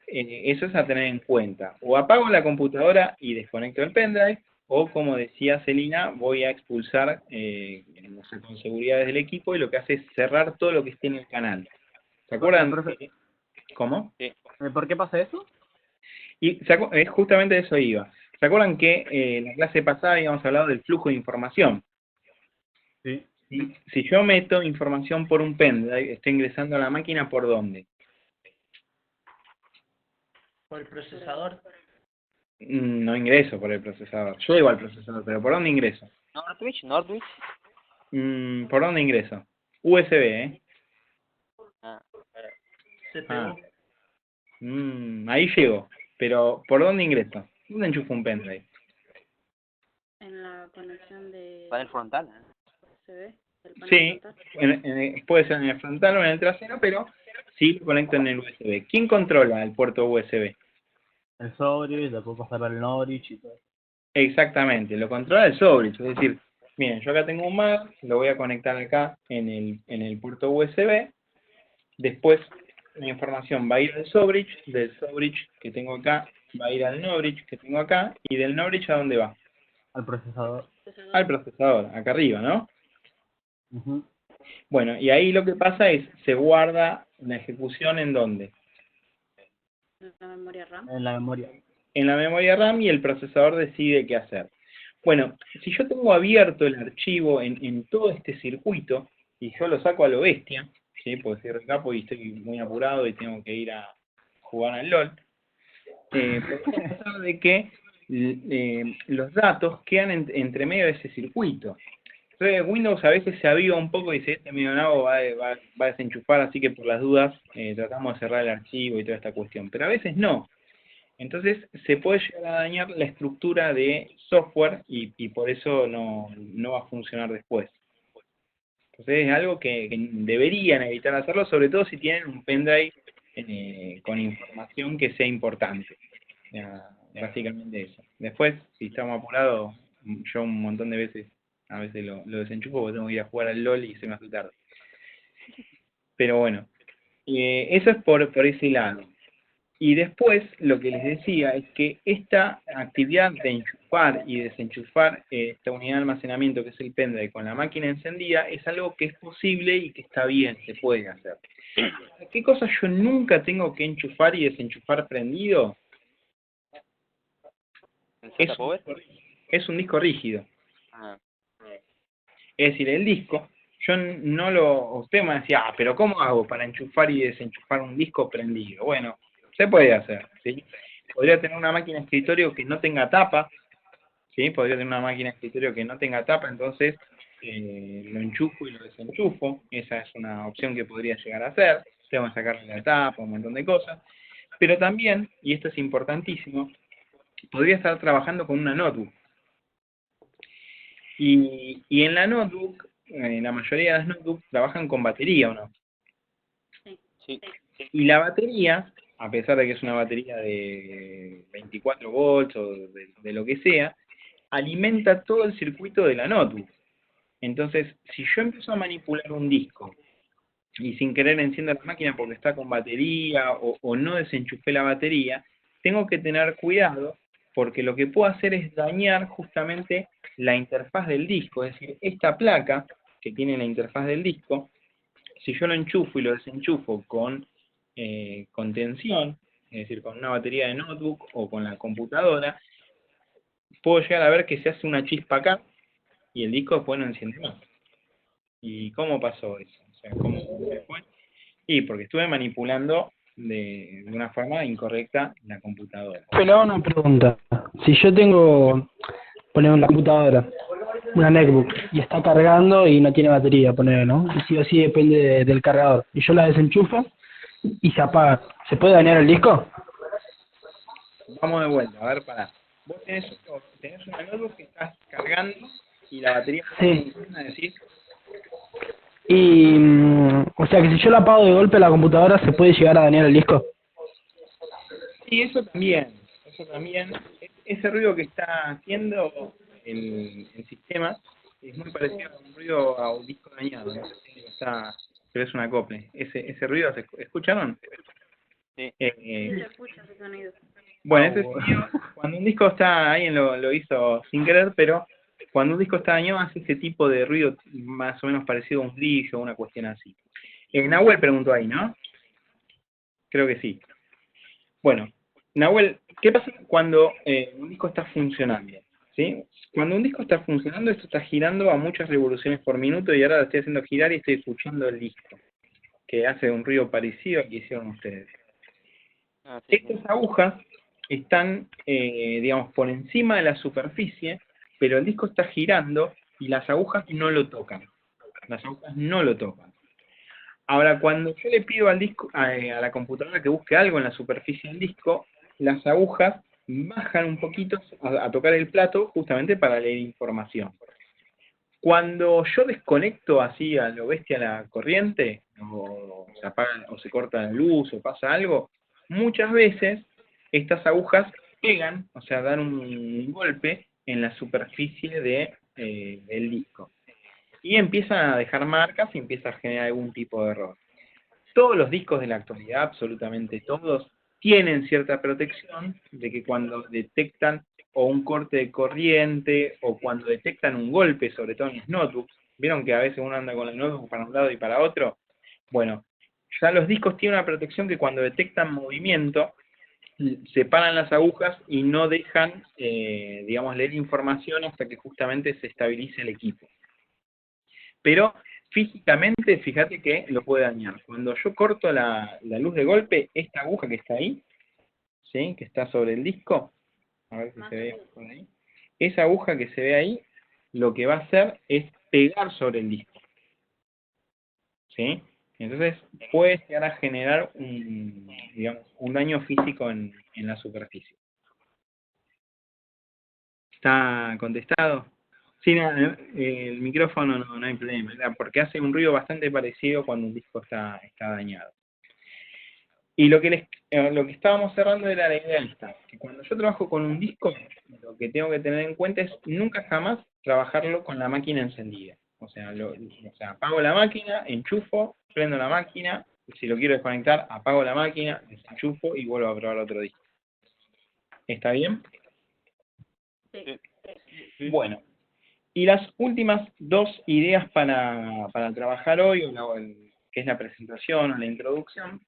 eso es a tener en cuenta. O apago la computadora y desconecto el pendrive, o como decía Celina, voy a expulsar no sé, con seguridad del equipo y lo que hace es cerrar todo lo que esté en el canal. ¿Se acuerdan? ¿Cómo? Sí. ¿Por qué pasa eso? Y justamente de eso iba. ¿Se acuerdan que en la clase pasada habíamos hablado del flujo de información? Sí. Si yo meto información por un pendrive, estoy ingresando a la máquina, ¿por dónde? Por el procesador. No ingreso por el procesador. Llego al procesador, pero ¿por dónde ingreso? Northwich. ¿Por dónde ingreso? USB, ¿eh? Ah, CPU. Ah. Ahí llego. Pero ¿por dónde ingreso? ¿Dónde enchufo un pendrive? En la conexión de panel frontal. USB, el panel Sí, frontal. puede ser en el frontal o en el trasero, pero sí lo conecto en el USB. ¿Quién controla el puerto USB? El sobre, después pasar al Norwich y todo. Exactamente, lo controla el Sobrich, es decir, miren, yo acá tengo un Mac, lo voy a conectar acá en el puerto USB, después la información va a ir al Sobrich, del Sobrich que tengo acá va a ir al Norwich que tengo acá, y del Norwich ¿a dónde va? Al procesador. Al procesador, acá arriba, ¿no? Ujú. Bueno, y ahí lo que pasa es, se guarda la ejecución ¿en dónde? La memoria RAM. En la memoria. En la memoria RAM y el procesador decide qué hacer. Bueno, si yo tengo abierto el archivo en todo este circuito y yo lo saco a lo bestia, ¿sí? Porque soy recapo y estoy muy apurado y tengo que ir a jugar al LOL, podría pasar de que los datos quedan entre medio de ese circuito. Entonces Windows a veces se aviva un poco y dice, este medio nabo va a desenchufar, así que por las dudas tratamos de cerrar el archivo y toda esta cuestión. Pero a veces no. Entonces se puede llegar a dañar la estructura de software y por eso no va a funcionar después. Entonces es algo que deberían evitar hacerlo, sobre todo si tienen un pendrive con información que sea importante. Básicamente eso. Después, si estamos apurados, yo un montón de veces, a veces lo desenchufo porque tengo que ir a jugar al LOL y se me hace tarde. Pero bueno, eso es por ese lado. Y después, lo que les decía es que esta actividad de enchufar y desenchufar esta unidad de almacenamiento que es el pendrive con la máquina encendida es algo que es posible y que está bien, se puede hacer. ¿Qué cosa yo nunca tengo que enchufar y desenchufar prendido? ¿El Es SATA Power? un disco rígido. Ah, Es decir, el disco, yo no lo... Usted me decía, pero ¿cómo hago para enchufar y desenchufar un disco prendido? Bueno, se puede hacer, ¿sí? Podría tener una máquina de escritorio que no tenga tapa, ¿sí? Podría tener una máquina de escritorio que no tenga tapa, entonces lo enchufo y lo desenchufo. Esa es una opción que podría llegar a hacer. Tengo que sacarle la tapa, un montón de cosas. Pero también, y esto es importantísimo, podría estar trabajando con una notebook. Y en la notebook, la mayoría de las notebooks trabajan con batería, ¿o no? sí. Y la batería, a pesar de que es una batería de 24 volts o de lo que sea, alimenta todo el circuito de la notebook. Entonces, si yo empiezo a manipular un disco y sin querer enciendo la máquina porque está con batería o no desenchufé la batería, tengo que tener cuidado porque lo que puedo hacer es dañar justamente la interfaz del disco, es decir, esta placa que tiene la interfaz del disco, si yo lo enchufo y lo desenchufo con tensión, es decir, con una batería de notebook o con la computadora, puedo llegar a ver que se hace una chispa acá y el disco después no enciende más. ¿Y cómo pasó eso? O sea, ¿cómo se fue? Y porque estuve manipulando de una forma incorrecta la computadora. Pero hago una pregunta. Si yo tengo, ponemos la computadora, una netbook, y está cargando y no tiene batería, poner, ¿no? Y sí o sí depende del cargador. Y yo la desenchufo y se apaga. ¿Se puede dañar el disco? Vamos de vuelta, a ver, pará. Vos tenés una notebook que estás cargando y la batería Sí. funciona, decir, Y, o sea que si yo la apago de golpe la computadora, ¿se puede llegar a dañar el disco? sí, eso también. Ese ruido que está haciendo el sistema es muy parecido a un ruido a un disco dañado, no sé si está, pero es un acople. Ese ruido, ¿escucharon? Sí. Sí, se escucha ese sonido. Bueno, ese sonido, cuando un disco está, alguien lo hizo sin querer, pero cuando un disco está dañado hace ese tipo de ruido más o menos parecido a un brillo o una cuestión así. Nahuel preguntó ahí, ¿no? Creo que sí. Bueno, Nahuel, ¿qué pasa cuando un disco está funcionando? ¿Sí? Cuando un disco está funcionando, esto está girando a muchas revoluciones por minuto y ahora lo estoy haciendo girar y estoy escuchando el disco, que hace un ruido parecido al que hicieron ustedes. Ah, sí, sí. Estas agujas están, digamos, por encima de la superficie, pero el disco está girando y las agujas no lo tocan. Las agujas no lo tocan. Ahora, cuando yo le pido al disco, a la computadora que busque algo en la superficie del disco, las agujas bajan un poquito a tocar el plato justamente para leer información. Cuando yo desconecto así a lo bestia la corriente, o se apaga o se corta la luz o pasa algo, muchas veces estas agujas pegan, o sea, dan un golpe en la superficie del disco. Y empiezan a dejar marcas y empieza a generar algún tipo de error. Todos los discos de la actualidad, absolutamente todos, tienen cierta protección de que cuando detectan o un corte de corriente o cuando detectan un golpe, sobre todo en los notebooks, vieron que a veces uno anda con el notebook para un lado y para otro, bueno, ya los discos tienen una protección que cuando detectan movimiento, separan las agujas y no dejan, digamos, leer información hasta que justamente se estabilice el equipo. Pero físicamente, fíjate que lo puede dañar. Cuando yo corto la luz de golpe, esta aguja que está ahí, ¿sí? Que está sobre el disco, a ver si se ve por ahí, esa aguja que se ve ahí, lo que va a hacer es pegar sobre el disco, ¿sí? Entonces puede llegar a generar digamos, un daño físico en la superficie. ¿Está contestado? Sí, no, el micrófono no hay problema, ¿verdad? Porque hace un ruido bastante parecido cuando un disco está dañado. Y lo que estábamos cerrando era la idea esta, que cuando yo trabajo con un disco, lo que tengo que tener en cuenta es nunca jamás trabajarlo con la máquina encendida. O sea, apago la máquina, enchufo, prendo la máquina, si lo quiero desconectar, apago la máquina, desenchufo y vuelvo a probar otro disco. ¿Está bien? Sí. Bueno. Y las últimas dos ideas para trabajar hoy, que es la presentación o la introducción.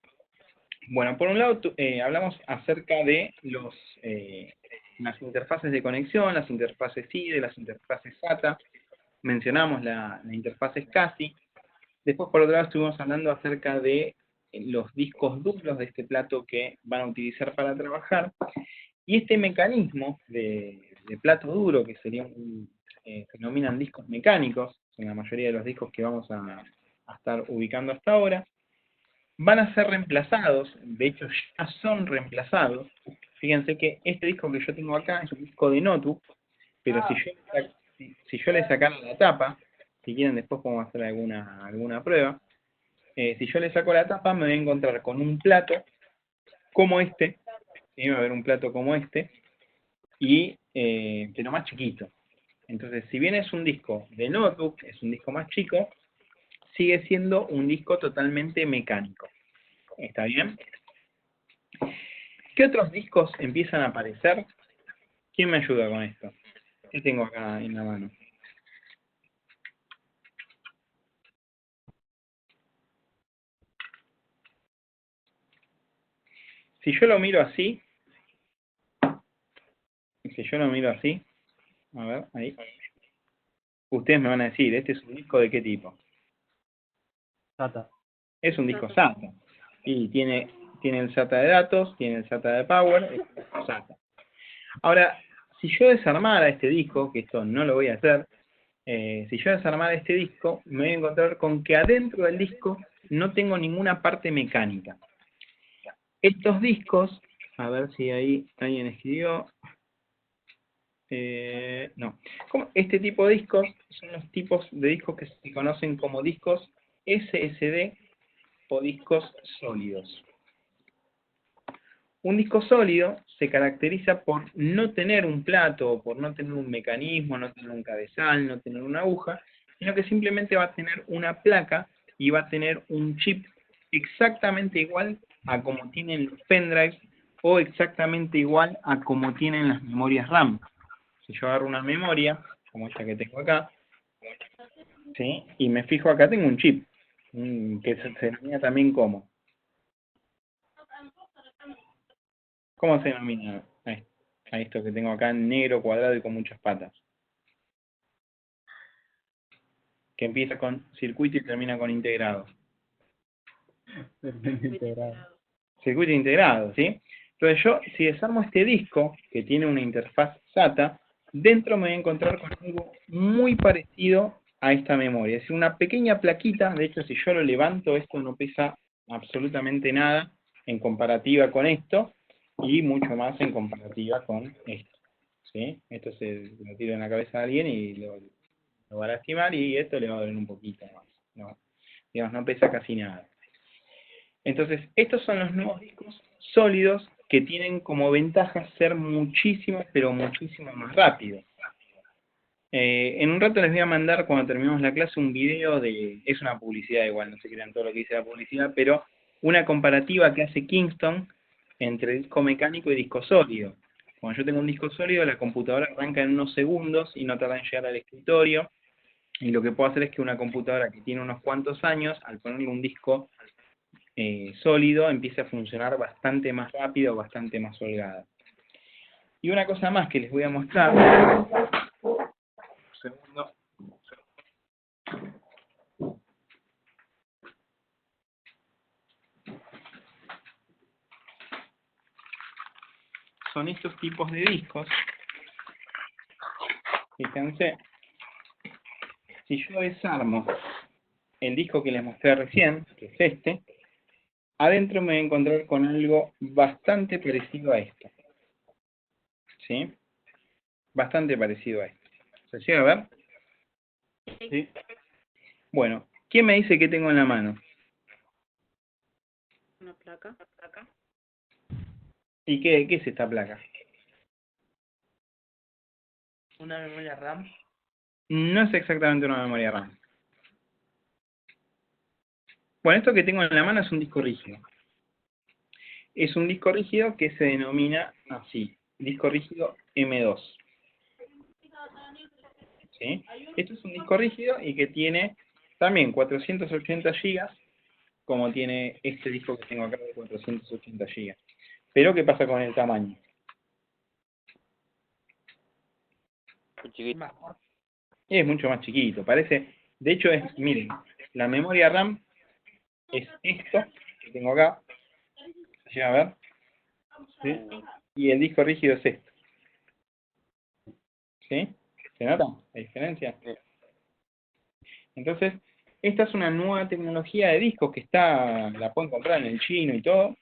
Bueno, por un lado hablamos acerca de las interfaces de conexión, las interfaces SIDE, las interfaces SATA. Mencionamos la interfaz SCSI. Después, por otro lado, estuvimos hablando acerca de los discos duros de este plato que van a utilizar para trabajar. Y este mecanismo de plato duro, que sería se denominan discos mecánicos, en la mayoría de los discos que vamos a estar ubicando hasta ahora, van a ser reemplazados, de hecho ya son reemplazados. Fíjense que este disco que yo tengo acá es un disco de notebook, pero si yo le sacara la tapa, si quieren después podemos hacer alguna prueba, si yo le saco la tapa me voy a encontrar con un plato como este, ¿sí? Va a haber un plato como este, pero más chiquito. Entonces, si bien es un disco de notebook, es un disco más chico, sigue siendo un disco totalmente mecánico. ¿Está bien? ¿Qué otros discos empiezan a aparecer? ¿Quién me ayuda con esto? ¿Qué tengo acá en la mano? Si yo lo miro así, a ver, ahí, ustedes me van a decir, ¿este es un disco de qué tipo? SATA. Es un disco SATA. Y tiene el SATA de datos, tiene el SATA de power, es un disco SATA. Ahora, si yo desarmara este disco, que esto no lo voy a hacer, si yo desarmara este disco, me voy a encontrar con que adentro del disco no tengo ninguna parte mecánica. Estos discos, a ver si ahí alguien escribió, no. Este tipo de discos son los tipos de discos que se conocen como discos SSD o discos sólidos. Un disco sólido se caracteriza por no tener un plato, por no tener un mecanismo, no tener un cabezal, no tener una aguja, sino que simplemente va a tener una placa y va a tener un chip exactamente igual a como tienen los pendrives o exactamente igual a como tienen las memorias RAM. Si yo agarro una memoria, como esta que tengo acá, ¿sí? Y me fijo acá, tengo un chip, que se denomina también como. ¿Cómo se denomina a esto que tengo acá en negro, cuadrado y con muchas patas? Que empieza con circuito y termina con integrado. Integrado. Circuito integrado, ¿sí? Entonces yo, si desarmo este disco, que tiene una interfaz SATA, dentro me voy a encontrar con algo muy parecido a esta memoria. Es decir, una pequeña plaquita, de hecho si yo lo levanto, esto no pesa absolutamente nada en comparativa con esto, y mucho más en comparativa con esto, ¿sí? Esto se lo tiro en la cabeza a alguien y lo va a lastimar, y esto le va a doler un poquito más, ¿no? Digamos, no pesa casi nada. Entonces, estos son los nuevos discos sólidos que tienen como ventaja ser muchísimo, pero muchísimo más rápidos. En un rato les voy a mandar, cuando terminemos la clase, un video de... Es una publicidad igual, no se crean todo lo que dice la publicidad, pero una comparativa que hace Kingston entre disco mecánico y disco sólido. Cuando yo tengo un disco sólido, la computadora arranca en unos segundos y no tarda en llegar al escritorio. Y lo que puedo hacer es que una computadora que tiene unos cuantos años, al ponerle un disco sólido, empiece a funcionar bastante más rápido, bastante más holgada. Y una cosa más que les voy a mostrar. Un segundo. Son estos tipos de discos. Fíjense, si yo desarmo el disco que les mostré recién, que es este, adentro me voy a encontrar con algo bastante parecido a esto. ¿Sí? Bastante parecido a esto. ¿Se llega a ver? ¿Sí? Bueno, ¿quién me dice qué tengo en la mano? Una placa. ¿Y qué es esta placa? Una memoria RAM. No es exactamente una memoria RAM. Bueno, esto que tengo en la mano es un disco rígido. Es un disco rígido que se denomina así, disco rígido M2. ¿Sí? Esto es un disco rígido y que tiene también 480 GB, como tiene este disco que tengo acá de 480 GB. Pero ¿qué pasa con el tamaño? Muy chiquito. Mejor. Es mucho más chiquito, parece, de hecho es, miren, la memoria RAM es esto que tengo acá, ¿se llega a ver? ¿Sí? Y el disco rígido es esto. ¿Sí? ¿Se nota la diferencia? Sí. Entonces, esta es una nueva tecnología de discos que la pueden comprar en el chino y todo,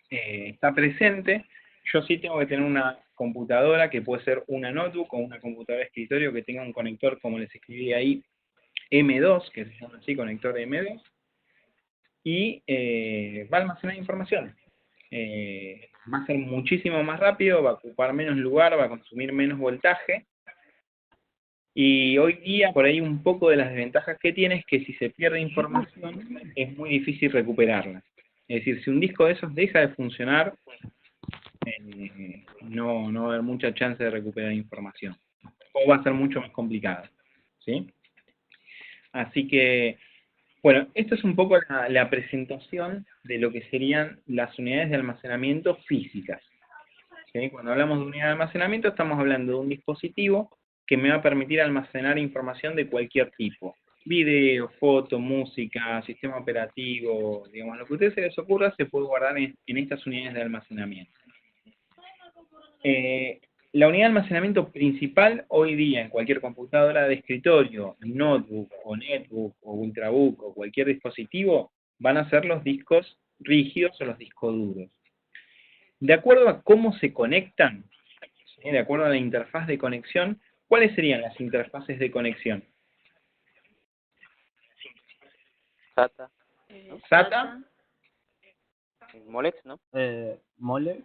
está presente. Yo sí tengo que tener una computadora que puede ser una notebook o una computadora de escritorio que tenga un conector, como les escribí ahí, M2, que se llama así, conector M2, y va a almacenar información. Va a ser muchísimo más rápido, va a ocupar menos lugar, va a consumir menos voltaje. Y hoy día, por ahí un poco de las desventajas que tiene es que si se pierde información, es muy difícil recuperarla. Es decir, si un disco de esos deja de funcionar, no va a haber mucha chance de recuperar información. O va a ser mucho más complicado. ¿Sí? Así que, bueno, esto es un poco la presentación de lo que serían las unidades de almacenamiento físicas. ¿Sí? Cuando hablamos de unidad de almacenamiento estamos hablando de un dispositivo que me va a permitir almacenar información de cualquier tipo. Video, foto, música, sistema operativo, digamos, lo que a ustedes se les ocurra se puede guardar en estas unidades de almacenamiento. La unidad de almacenamiento principal hoy día en cualquier computadora de escritorio, notebook o netbook o ultrabook o cualquier dispositivo van a ser los discos rígidos o los discos duros. De acuerdo a cómo se conectan, ¿sí? De acuerdo a la interfaz de conexión, ¿cuáles serían las interfaces de conexión? SATA. SATA, Molex, ¿no? Mole.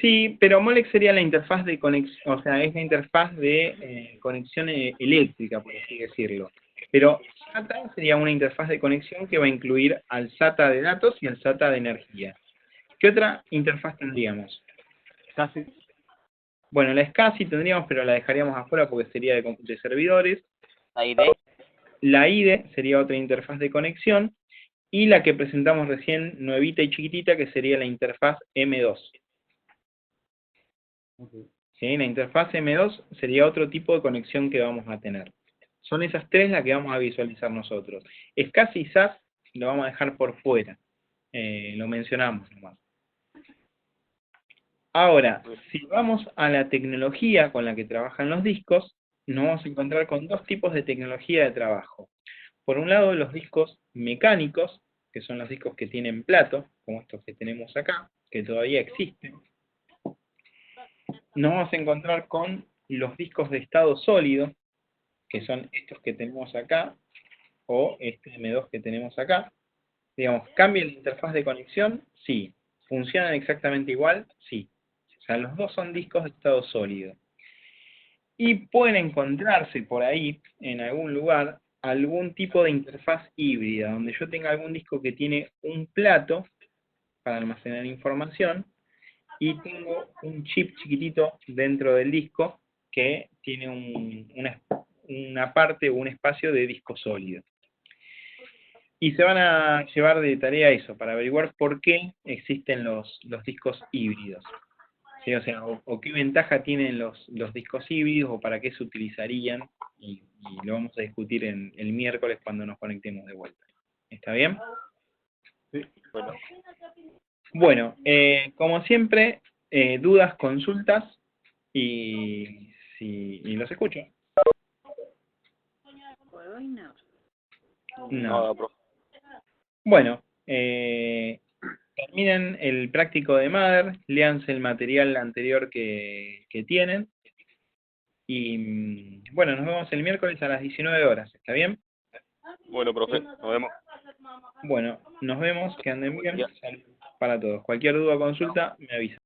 Sí, pero Molex sería la interfaz de conexión, o sea, es la interfaz de conexión eléctrica, por así decirlo. Pero SATA sería una interfaz de conexión que va a incluir al SATA de datos y al SATA de energía. ¿Qué otra interfaz tendríamos? Casi. Bueno, la SCSI tendríamos, pero la dejaríamos afuera porque sería de servidores. La ID. La IDE sería otra interfaz de conexión. Y la que presentamos recién, nuevita y chiquitita, que sería la interfaz M2. Okay. ¿Sí? La interfaz M2 sería otro tipo de conexión que vamos a tener. Son esas tres las que vamos a visualizar nosotros. SCSI y SAS lo vamos a dejar por fuera. Lo mencionamos nomás. Ahora, si vamos a la tecnología con la que trabajan los discos, nos vamos a encontrar con dos tipos de tecnología de trabajo. Por un lado, los discos mecánicos, que son los discos que tienen plato, como estos que tenemos acá, que todavía existen. Nos vamos a encontrar con los discos de estado sólido, que son estos que tenemos acá, o este M2 que tenemos acá. Digamos, ¿cambia la interfaz de conexión? Sí. ¿Funcionan exactamente igual? Sí. O sea, los dos son discos de estado sólido. Y pueden encontrarse por ahí, en algún lugar, algún tipo de interfaz híbrida, donde yo tenga algún disco que tiene un plato para almacenar información, y tengo un chip chiquitito dentro del disco que tiene una parte o un espacio de disco sólido. Y se van a llevar de tarea eso, para averiguar por qué existen los discos híbridos. ¿Sí? O sea, o qué ventaja tienen los discos híbridos, o para qué se utilizarían, y lo vamos a discutir el miércoles cuando nos conectemos de vuelta. ¿Está bien? Sí. Bueno, Bueno, como siempre, dudas, consultas, y los escucho. Por hoy no. No. nada, profe. Bueno, terminen el práctico de Mother, léanse el material anterior que tienen, y bueno, nos vemos el miércoles a las 19 horas, ¿está bien? Bueno, profe, nos vemos. Bueno, nos vemos, que anden bien, Ya. salud para todos. Cualquier duda o consulta, me avisa.